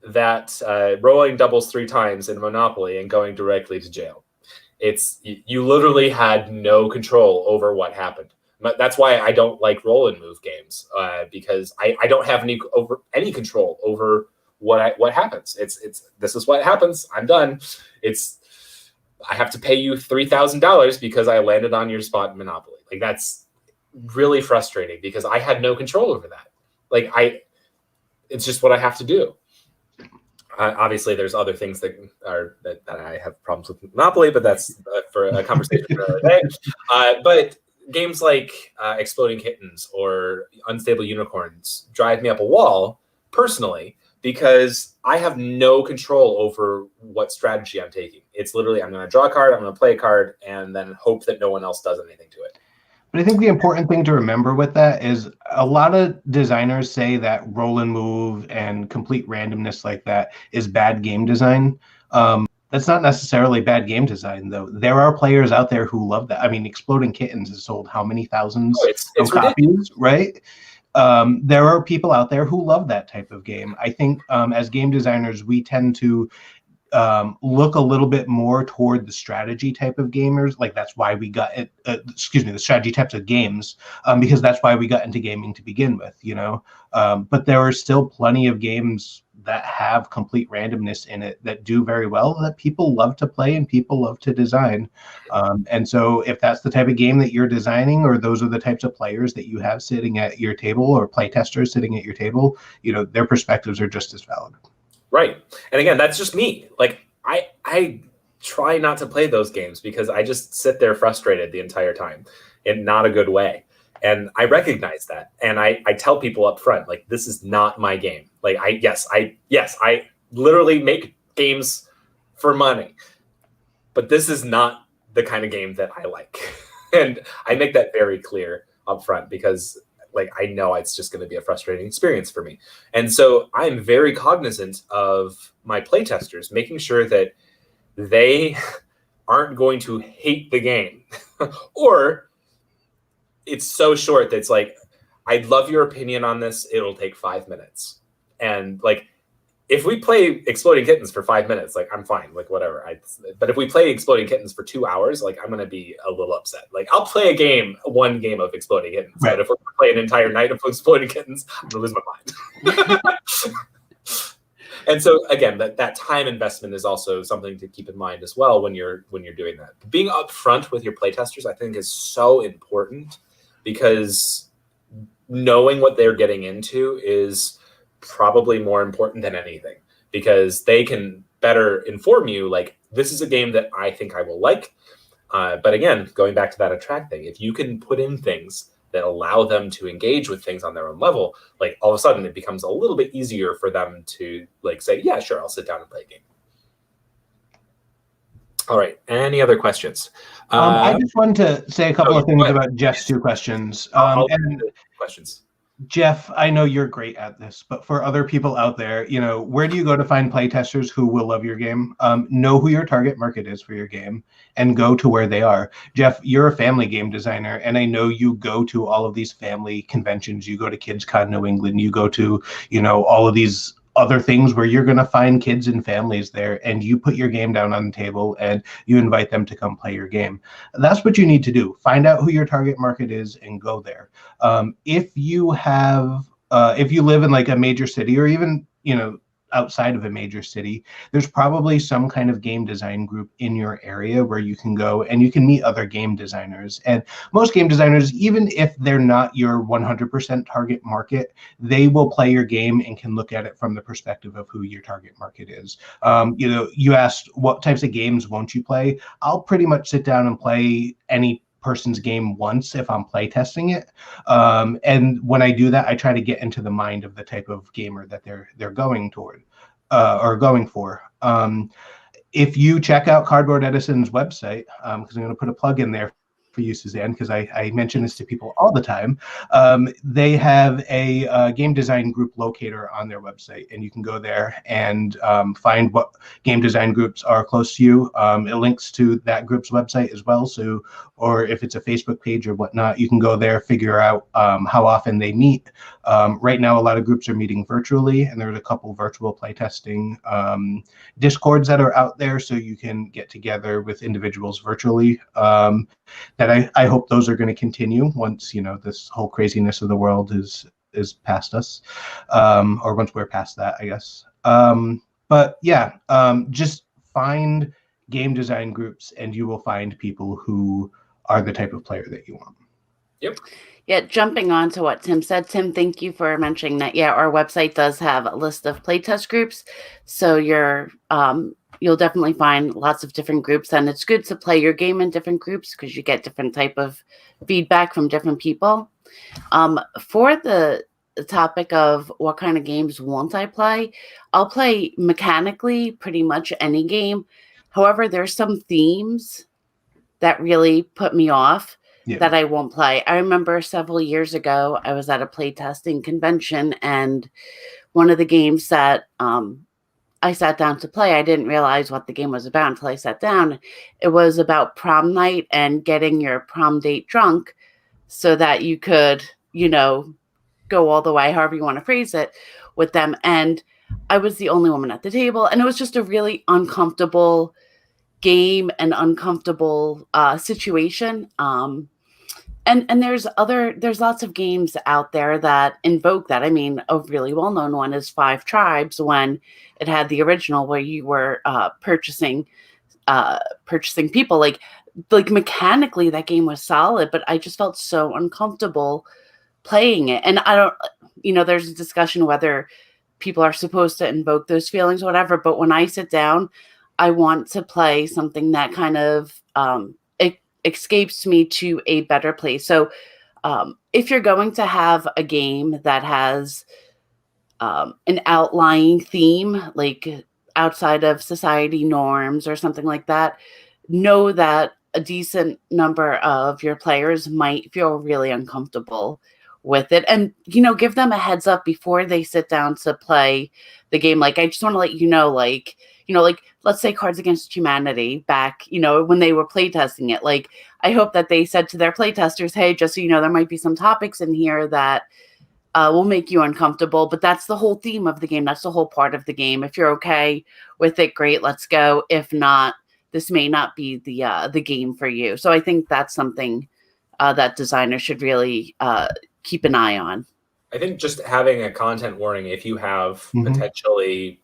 doubles 3 times in Monopoly and going directly to jail. You literally had no control over what happened. But that's why I don't like roll and move games because I don't have any control over what happens. This is what happens. I'm done. I have to pay you $3,000 because I landed on your spot in Monopoly. Like that's really frustrating because I had no control over that. Like it's just what I have to do. Obviously, there's other things that I have problems with Monopoly, but that's for a conversation for another day. But games like Exploding Kittens or Unstable Unicorns drive me up a wall personally because I have no control over what strategy I'm taking. It's literally I'm going to draw a card, I'm going to play a card, and then hope that no one else does anything to it. But I think the important thing to remember with that is a lot of designers say that roll and move and complete randomness like that is bad game design. That's not necessarily bad game design, though. There are players out there who love that. I mean, Exploding Kittens has sold how many thousands of copies, right? There are people out there who love that type of game. I think as game designers, we tend to look a little bit more toward the strategy type of gamers. Like that's why we got it, the strategy types of games, because that's why we got into gaming to begin with, but there are still plenty of games that have complete randomness in it that do very well, that people love to play and people love to design. And so if that's the type of game that you're designing, or those are the types of players that you have sitting at your table, or playtesters sitting at your table, their perspectives are just as valid. Right. And again, that's just me. Like I try not to play those games because I just sit there frustrated the entire time in not a good way. And I recognize that. And I tell people up front, like, this is not my game. Like I literally make games for money, but this is not the kind of game that I like. And I make that very clear up front because like I know it's just going to be a frustrating experience for me. And so I'm very cognizant of my playtesters, making sure that they aren't going to hate the game or it's so short that it's like, I'd love your opinion on this. It'll take 5 minutes. And like, if we play Exploding Kittens for 5 minutes, like I'm fine, like whatever. But if we play Exploding Kittens for 2 hours, like I'm going to be a little upset. Like I'll play one game of Exploding Kittens. Right. But if we're going to play an entire night of Exploding Kittens, I'm going to lose my mind. And so again, that time investment is also something to keep in mind as well when you're doing that. Being upfront with your playtesters, I think, is so important because knowing what they're getting into is probably more important than anything, because they can better inform you, like, this is a game that I think I will like. But again, going back to that attract thing, if you can put in things that allow them to engage with things on their own level, like all of a sudden it becomes a little bit easier for them to like say, yeah, sure, I'll sit down and play a game. All right. Any other questions? I just wanted to say a couple of things about Jeff's two questions. I'll And questions. Jeff, I know you're great at this, but for other people out there, where do you go to find playtesters who will love your game? Know who your target market is for your game and go to where they are. Jeff, you're a family game designer, and I know you go to all of these family conventions. You go to KidsCon New England. You go to, all of these other things where you're going to find kids and families there, and you put your game down on the table and you invite them to come play your game. That's what you need to do. Find out who your target market is and go there. If you live in like a major city, or even outside of a major city, there's probably some kind of game design group in your area where you can go and you can meet other game designers. And most game designers, even if they're not your 100% target market, they will play your game and can look at it from the perspective of who your target market is. You asked what types of games won't you play. I'll pretty much sit down and play any person's game once if I'm playtesting it, and when I do that, I try to get into the mind of the type of gamer that they're going toward or going for. If you check out Cardboard Edison's website, because I'm going to put a plug in there for you, Suzanne, because I mention this to people all the time. They have a game design group locator on their website, and you can go there and find what game design groups are close to you. It links to that group's website as well. So, or if it's a Facebook page or whatnot, you can go there, figure out how often they meet. Right now, a lot of groups are meeting virtually, and there's a couple virtual playtesting Discords that are out there, so you can get together with individuals virtually. That I hope those are going to continue once this whole craziness of the world is past us, or once we're past that, I guess. But yeah, just find game design groups, and you will find people who are the type of player that you want. Yep. Yeah, jumping on to what Tim said. Tim, thank you for mentioning that. Yeah, our website does have a list of playtest groups, so you'll definitely find lots of different groups, and it's good to play your game in different groups because you get different type of feedback from different people. For the topic of what kind of games won't I play, I'll play mechanically pretty much any game. However, there's some themes that really put me off that I won't play. I remember several years ago, I was at a playtesting convention, and one of the games that I sat down to play, I didn't realize what the game was about until I sat down. It was about prom night and getting your prom date drunk so that you could, go all the way, however you want to phrase it, with them. And I was the only woman at the table, and it was just a really uncomfortable game and uncomfortable situation. And there's lots of games out there that invoke that. I mean, a really well-known one is Five Tribes, when it had the original where you were purchasing people. Like mechanically, that game was solid, but I just felt so uncomfortable playing it. And I don't, there's a discussion whether people are supposed to invoke those feelings or whatever. But when I sit down, I want to play something that kind of escapes me to a better place. So if you're going to have a game that has an outlying theme, like outside of society norms or something like that, know that a decent number of your players might feel really uncomfortable with it, and give them a heads up before they sit down to play the game. Like, I just want to let you know, like let's say Cards Against Humanity back, when they were playtesting it, like, I hope that they said to their playtesters, hey, just so you know, there might be some topics in here that will make you uncomfortable, but that's the whole theme of the game. That's the whole part of the game. If you're okay with it, great, let's go. If not, this may not be the game for you. So I think that's something that designers should really keep an eye on. I think just having a content warning, if you have potentially,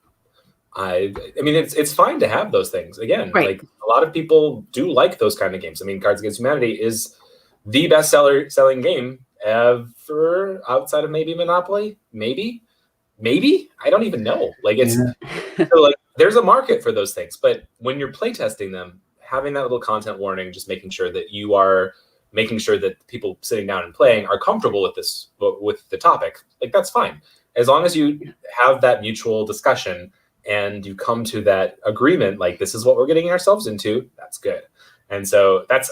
I mean, it's fine to have those things. Again, right. Like, a lot of people do like those kind of games. I mean, Cards Against Humanity is the best selling game ever outside of maybe Monopoly. Maybe I don't even know. Like, it's so, like, there's a market for those things. But when you're playtesting them, having that little content warning, just making sure that you are making sure that people sitting down and playing are comfortable with with the topic, like, that's fine. As long as you have that mutual discussion and you come to that agreement, like this is what we're getting ourselves into, that's good. And so that's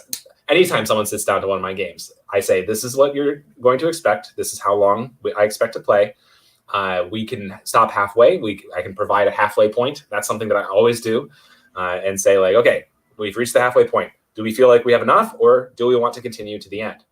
anytime someone sits down to one of my games, I say, this is what you're going to expect. This is how long I expect to play. We can stop halfway. I can provide a halfway point. That's something that I always do, and say like, okay, we've reached the halfway point. Do we feel like we have enough, or do we want to continue to the end?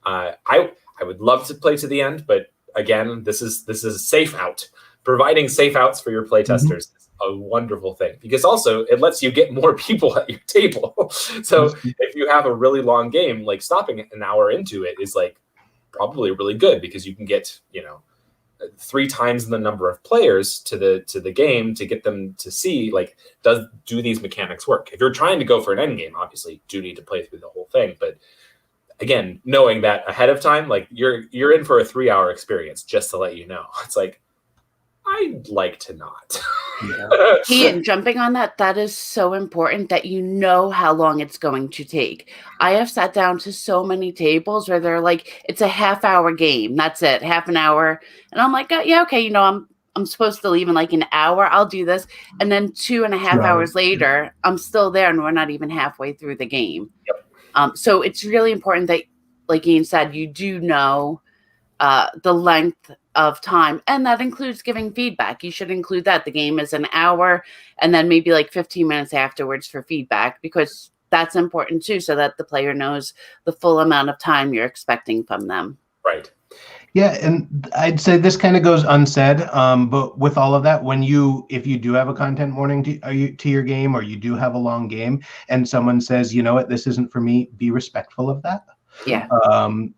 I would love to play to the end, but again, this is a safe out. Providing safe outs for your playtesters is a wonderful thing, because also it lets you get more people at your table. So if you have a really long game, like stopping an hour into it is like probably really good, because you can get 3 times the number of players to the game to get them to see like do these mechanics work. If you're trying to go for an end game, obviously you do need to play through the whole thing, but again, knowing that ahead of time, like you're in for a 3-hour experience, just to let you know. It's like, I'd like to not. Ian, jumping on that is so important, that you know how long it's going to take. I have sat down to so many tables where they're like, it's a half-hour game. That's it, half an hour. And I'm like, oh, yeah, okay, I'm supposed to leave in like an hour. I'll do this. And then 2.5 hours later, I'm still there and we're not even halfway through the game. Yep. So it's really important that, like Ian said, you do know the length of time, and that includes giving feedback. You should include that. The game is an hour, and then maybe like 15 minutes afterwards for feedback, because that's important too, so that the player knows the full amount of time you're expecting from them. Right. Yeah, and I'd say this kind of goes unsaid, but with all of that, if you do have a content warning to your game, or you do have a long game, and someone says, you know what, this isn't for me, be respectful of that. Yeah.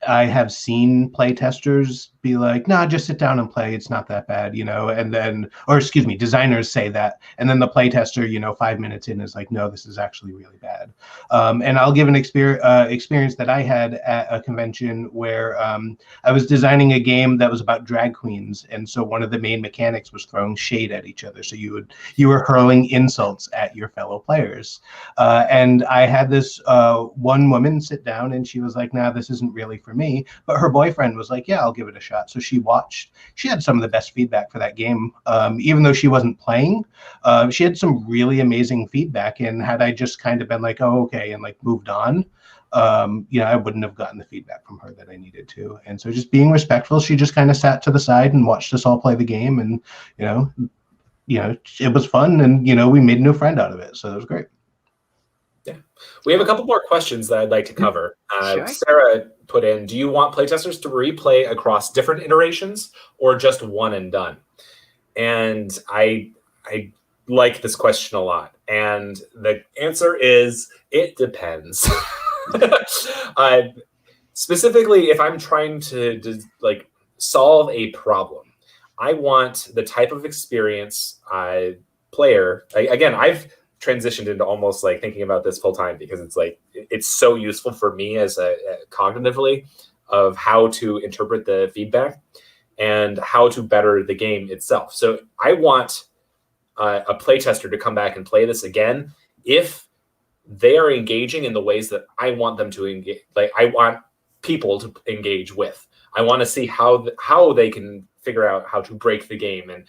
I have seen playtesters be like, "No, just sit down and play. It's not that bad," and then, or excuse me, designers say that, and then the playtester, 5 minutes in is like, "No, this is actually really bad." And I'll give an experience that I had at a convention where I was designing a game that was about drag queens, and so one of the main mechanics was throwing shade at each other. So you were hurling insults at your fellow players, and I had this one woman sit down, and she was like, "Nah, this isn't really for me." But her boyfriend was like, "Yeah, I'll give it a shot." So she watched. She had some of the best feedback for that game, even though she wasn't playing. She had some really amazing feedback, and had I just kind of been like, "Oh, okay," and like moved on, I wouldn't have gotten the feedback from her that I needed to. And so just being respectful, she just kind of sat to the side and watched us all play the game, and it was fun, and we made a new friend out of it, so it was great. Yeah, we have a couple more questions that I'd like to cover. Sure. Sarah put in, do you want playtesters to replay across different iterations, or just one and done? And I like this question a lot. And the answer is, it depends. Specifically, if I'm trying to solve a problem, I want the type of experience player. Again, I've transitioned into almost like thinking about this full time, because it's so useful for me as cognitively of how to interpret the feedback and how to better the game itself. So I want a playtester to come back and play this again if they are engaging in the ways that I want them to engage. Like, I want people to engage with. I want to see how they can figure out how to break the game, and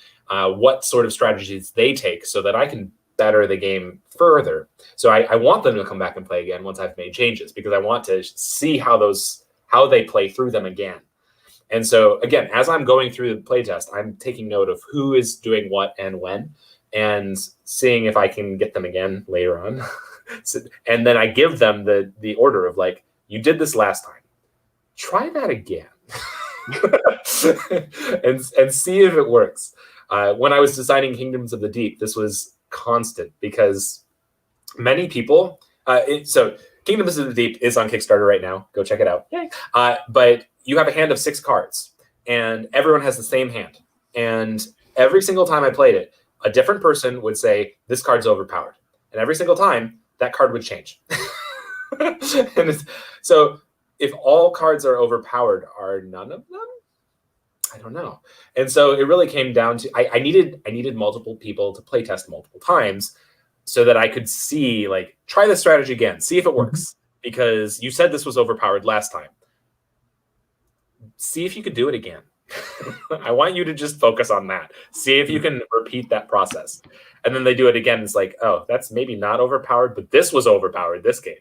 what sort of strategies they take, so that I can better the game further. So I want them to come back and play again once I've made changes, because I want to see how they play through them again. And so again, as I'm going through the playtest, I'm taking note of who is doing what and when, and seeing if I can get them again later on. And then I give them the order of like, you did this last time, try that again. and see if it works. When I was designing Kingdoms of the Deep, this was constant, because many people so Kingdoms of the Deep is on Kickstarter right now, go check it out. But you have a hand of 6 cards, and everyone has the same hand, and every single time I played it, a different person would say this card's overpowered, and every single time that card would change. So if all cards are overpowered, are none of them? I don't know. And so it really came down to I needed multiple people to play test multiple times, so that I could see, like, try this strategy again, see if it works. Because you said this was overpowered last time. See if you could do it again. I want you to just focus on that. See if you can repeat that process. And then they do it again. It's like, oh, that's maybe not overpowered, but this was overpowered this game.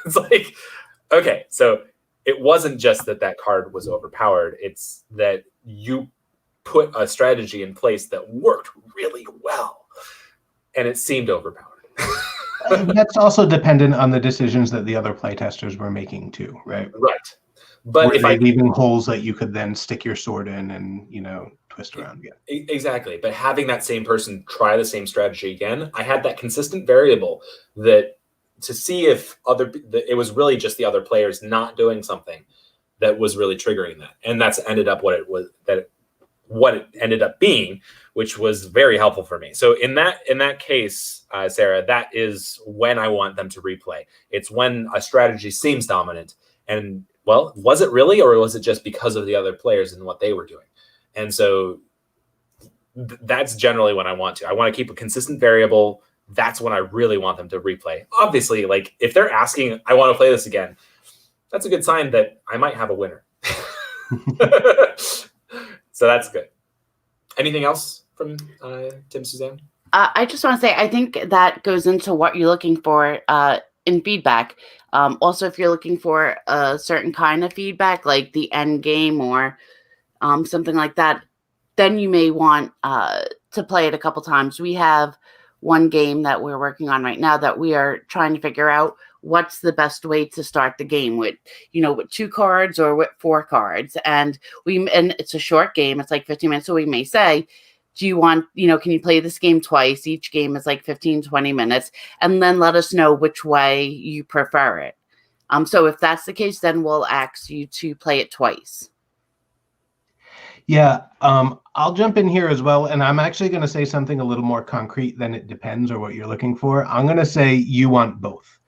It's like, okay, so it wasn't just that that card was overpowered. It's that you put a strategy in place that worked really well, and it seemed overpowered. That's also dependent on the decisions that the other playtesters were making too, right? Right. But were if they leaving holes that you could then stick your sword in and, twist around again? Exactly. But having that same person try the same strategy again, I had that consistent variable that to see if it was really just the other players not doing something that was really triggering that. And that's ended up what it ended up being, which was very helpful for me. So in that case, Sarah, that is when I want them to replay. It's when a strategy seems dominant. And, well, was it really, or was it just because of the other players and what they were doing? And so that's generally when I want to keep a consistent variable. That's when I really want them to replay. Obviously, like if they're asking, I want to play this again, that's a good sign that I might have a winner. So that's good. Anything else from Tim, Suzanne? I just want to say, I think that goes into what you're looking for in feedback. Also, if you're looking for a certain kind of feedback, like the end game or something like that, then you may want to play it a couple times. We have one game that we're working on right now that we are trying to figure out what's the best way to start the game with 2 cards or with 4 cards. And it's a short game. It's like 15 minutes. So we may say, do you want, can you play this game twice? Each game is like 15, 20 minutes. And then let us know which way you prefer it. So if that's the case, then we'll ask you to play it twice. Yeah, I'll jump in here as well, and I'm actually going to say something a little more concrete than it depends or what you're looking for. I'm going to say you want both.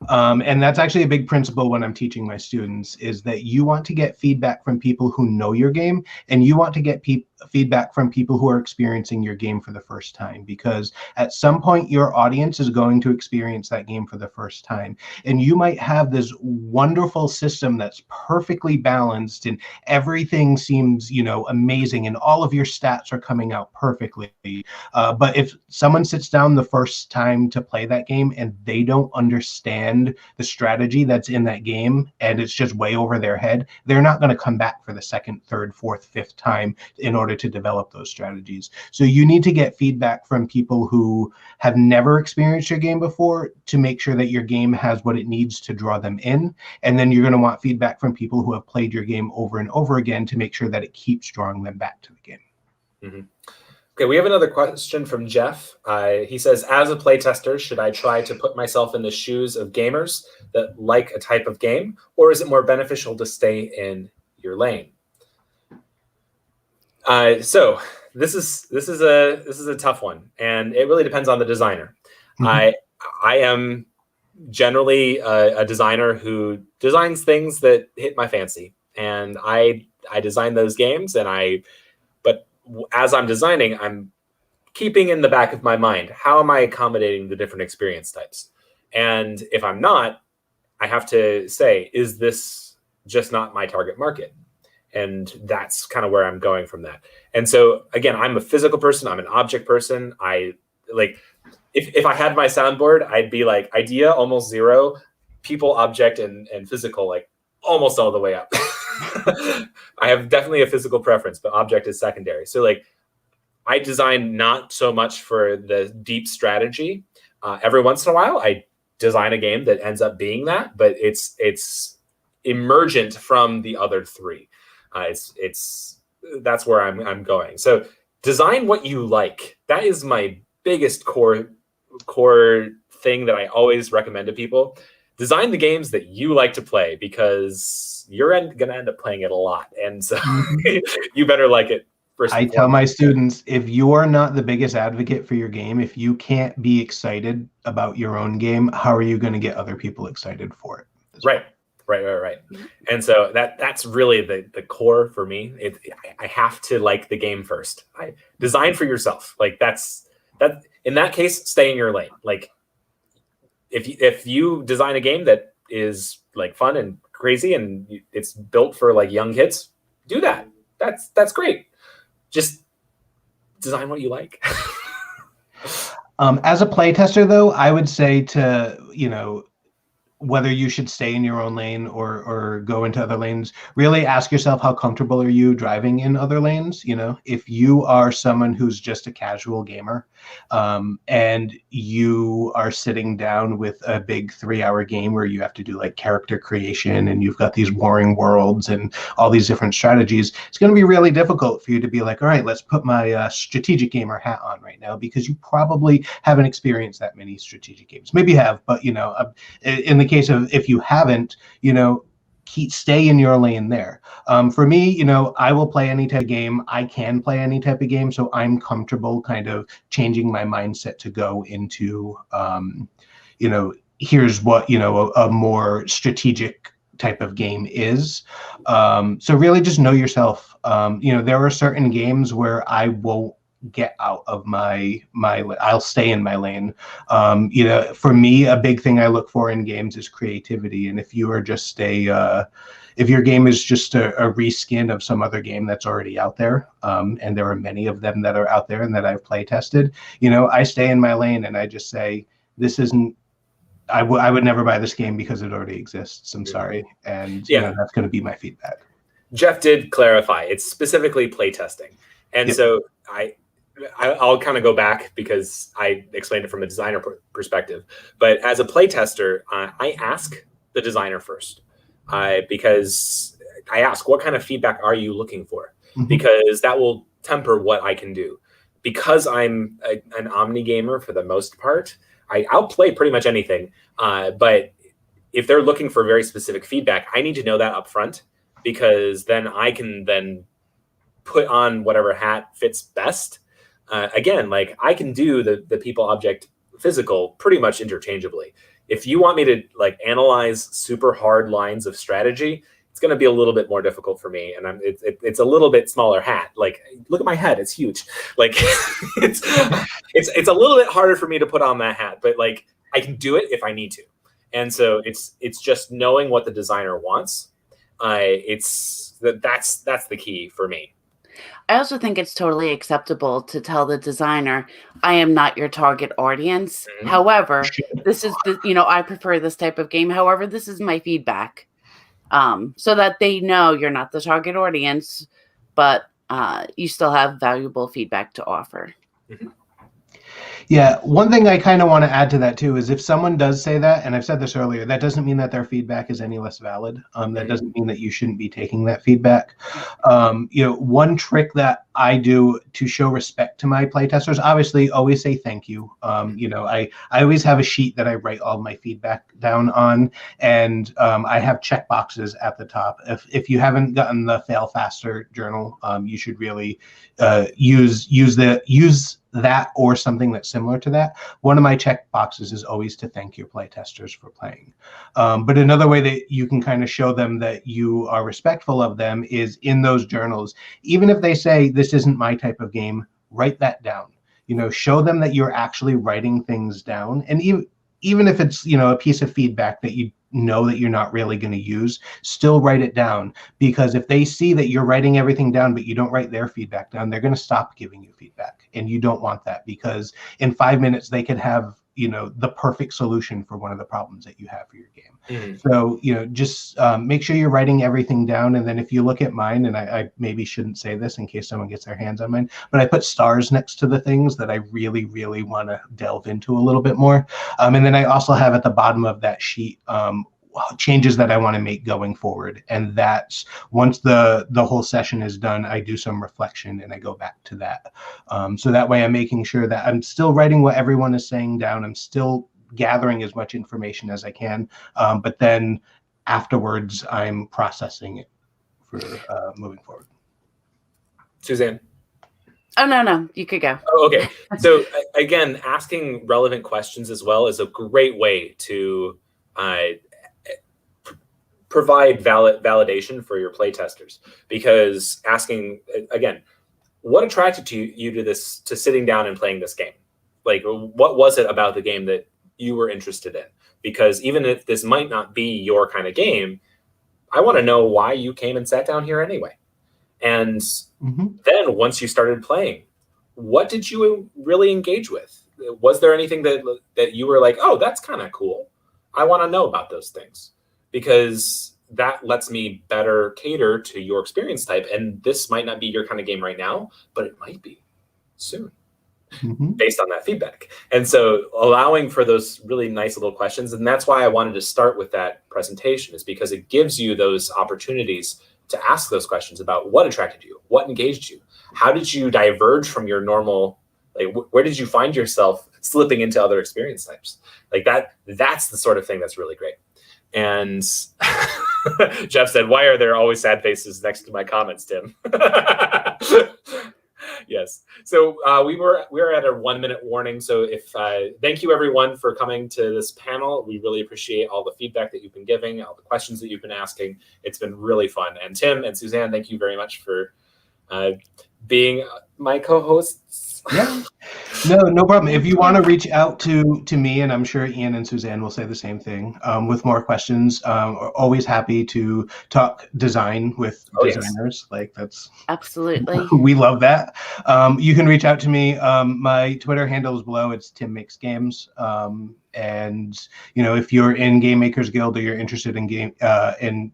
And that's actually a big principle when I'm teaching my students, is that you want to get feedback from people who know your game, and you want to get feedback from people who are experiencing your game for the first time, because at some point your audience is going to experience that game for the first time. And you might have this wonderful system that's perfectly balanced and everything seems, amazing, and all of your stats are coming out perfectly. But if someone sits down the first time to play that game and they don't understand the strategy that's in that game and it's just way over their head, they're not going to come back for the second, third, fourth, fifth time in order to develop those strategies. So you need to get feedback from people who have never experienced your game before to make sure that your game has what it needs to draw them in. And then you're going to want feedback from people who have played your game over and over again to make sure that it keeps drawing them back to the game. Mm-hmm. Okay, we have another question from Jeff. He says, as a playtester, should I try to put myself in the shoes of gamers that like a type of game, or is it more beneficial to stay in your lane? So this is a tough one, and it really depends on the designer. Mm-hmm. I am generally a designer who designs things that hit my fancy, and I design those games, but as I'm designing, I'm keeping in the back of my mind, how am I accommodating the different experience types? And if I'm not, I have to say, is this just not my target market? And that's kind of where I'm going from that. And so again, I'm a physical person. I'm an object person. If I had my soundboard, I'd be like idea almost 0, people, object, and physical, like almost all the way up. I have definitely a physical preference, but object is secondary. So I design not so much for the deep strategy. Every once in a while, I design a game that ends up being that, but it's emergent from the other 3. That's where I'm going. So design what you like. That is my biggest core thing that I always recommend to people. Design the games that you like to play, because you're going to end up playing it a lot. And so you better like it. I tell my students, if you are not the biggest advocate for your game, if you can't be excited about your own game, how are you going to get other people excited for it? Right. And so that's really the core for me. I have to like the game first. I design for yourself. That in that case, stay in your lane. If you design a game that is fun and crazy and it's built for young kids, do that. That's great. just design what you like. As a playtester, though, I would say to, whether you should stay in your own lane or go into other lanes, really ask yourself, how comfortable are you driving in other lanes? If you are someone who's just a casual gamer, and you are sitting down with a big 3-hour game where you have to do like character creation and you've got these warring worlds and all these different strategies, it's going to be really difficult for you to be like, all right, let's put my strategic gamer hat on right now, because you probably haven't experienced that many strategic games. Maybe you have, but in the case of, if you haven't, stay in your lane there. For me, I will play any type of game. I can play any type of game, so I'm comfortable kind of changing my mindset to go into, here's what, a more strategic type of game is. So really just know yourself. There are certain games where I won't get out of my I'll stay in my lane. For me, a big thing I look for in games is creativity. And if you are just if your game is just a reskin of some other game that's already out there, and there are many of them that are out there and that I've play tested, I stay in my lane and I just say, this isn't, I would never buy this game because it already exists. I'm sorry. And that's going to be my feedback. Jeff did clarify it's specifically playtesting. And Yep. So I'll kind of go back because I explained it from a designer perspective. But as a playtester, I ask the designer first, because I ask, what kind of feedback are you looking for? Mm-hmm. Because that will temper what I can do. Because I'm an omni gamer for the most part, I'll play pretty much anything. But if they're looking for very specific feedback, I need to know that up front, because then I can then put on whatever hat fits best. Again, like I can do the people object physical pretty much interchangeably. If you want me to like analyze super hard lines of strategy, it's going to be a little bit more difficult for me. And it's a little bit smaller hat. Like, look at my head. It's huge. Like it's a little bit harder for me to put on that hat, but like I can do it if I need to. And so it's just knowing what the designer wants. That's the key for me. I also think it's totally acceptable to tell the designer, I am not your target audience. Mhm. However, this is I prefer this type of game. However, this is my feedback. So that they know you're not the target audience, but you still have valuable feedback to offer. Mm-hmm. Yeah, one thing I kind of want to add to that too is if someone does say that, and I've said this earlier, that doesn't mean that their feedback is any less valid. That doesn't mean that you shouldn't be taking that feedback. One trick that I do to show respect to my playtesters, obviously, always say thank you. I always have a sheet that I write all my feedback down on, and I have check boxes at the top. If you haven't gotten the Fail Faster journal, you should really use that or something that's similar to that. One of my check boxes is always to thank your playtesters for playing. But another way that you can kind of show them that you are respectful of them is in those journals. Even if they say, this isn't my type of game, write that down. Show them that you're actually writing things down. And even if it's, a piece of feedback that you know that you're not really going to use, still write it down. Because if they see that you're writing everything down, but you don't write their feedback down, they're going to stop giving you feedback. And you don't want that, because in 5 minutes, they could have, the perfect solution for one of the problems that you have for your game. Mm-hmm. So, just make sure you're writing everything down. And then if you look at mine, and I maybe shouldn't say this in case someone gets their hands on mine, but I put stars next to the things that I really, really want to delve into a little bit more. And then I also have at the bottom of that sheet, changes that I want to make going forward. And that's once the whole session is done, I do some reflection and I go back to that. So that way I'm making sure that I'm still writing what everyone is saying down. I'm still gathering as much information as I can. But then afterwards, I'm processing it for moving forward. Suzanne? Oh, no, you could go. Oh, okay. So again, asking relevant questions as well is a great way to provide validation for your playtesters, because asking, again, what attracted you to sitting down and playing this game? Like, what was it about the game that you were interested in? Because even if this might not be your kind of game, I want to know why you came and sat down here anyway. And then once you started playing, what did you really engage with? Was there anything that you were like, oh, that's kind of cool. I want to know about those things, because that lets me better cater to your experience type. And this might not be your kind of game right now, but it might be soon. Based on that feedback. And so allowing for those really nice little questions. And that's why I wanted to start with that presentation, is because it gives you those opportunities to ask those questions about what attracted you, what engaged you, how did you diverge from your normal, like where did you find yourself slipping into other experience types? Like that's the sort of thing that's really great. And Jeff said, why are there always sad faces next to my comments, Tim? Yes. So we were at a 1 minute warning. So thank you everyone for coming to this panel. We really appreciate all the feedback that you've been giving, all the questions that you've been asking. It's been really fun. And Tim and Suzanne, thank you very much for being my co-hosts. Yeah. No problem. If you want to reach out to me, and I'm sure Ian and Suzanne will say the same thing, with more questions, we're always happy to talk design with designers. Yes. Like that's absolutely, we love that. You can reach out to me. My Twitter handle is below. It's Tim Makes Games. And if you're in Game Makers Guild or you're interested in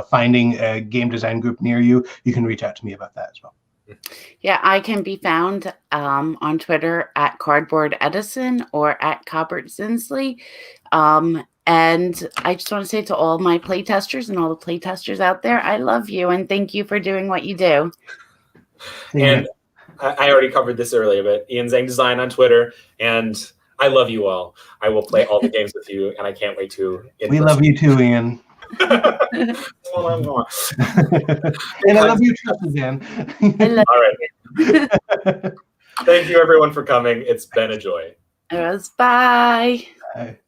finding a game design group near you, you can reach out to me about that as well. Yeah, I can be found on Twitter at Cardboard Edison or at Cobbert Zinsley. And I just want to say to all my playtesters and all the playtesters out there, I love you and thank you for doing what you do. And I already covered this earlier, but Ian Zhang Design on Twitter, and I love you all. I will play all the games with you, and I can't wait to. We love you too, Ian. And I love you too, Suzanne. All right. Thank you, everyone, for coming. It's been a joy. Bye. Bye.